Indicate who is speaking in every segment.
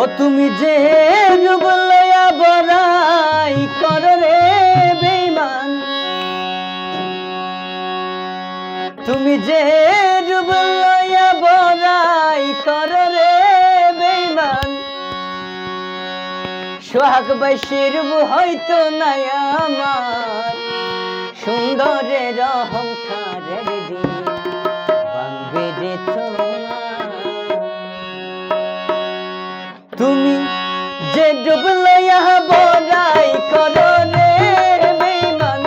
Speaker 1: ও তুমি যে রূপ লয়া বড়াই করো রে বেঈমান, তুমি যে রূপ লয়া বড়াই করো রে বেঈমান, সোহাগ বাইশের রূপ হয়তো নাই আমার, সুন্দরের অহংকারের দিন ভাঙবে রে তোমার। তুমি যে ডুব লইয়া বড়াই করো রে বেঈমান,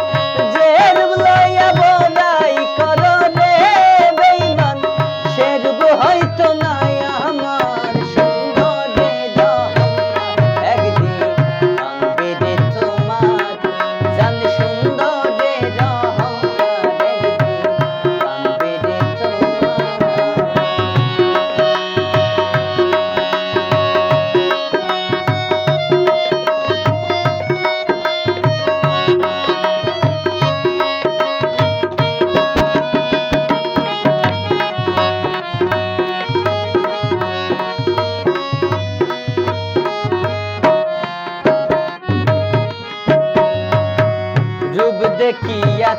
Speaker 1: যে ডুব লইয়া বড়াই করো রে বেঈমান, সে ডুব হয়তো নাই আমার, সুন্দরের অহংকার একদিন ভাঙবে রে তোমার। জান সুন্দরের অহংকার একদিন ভাঙবে রে দেখিয়া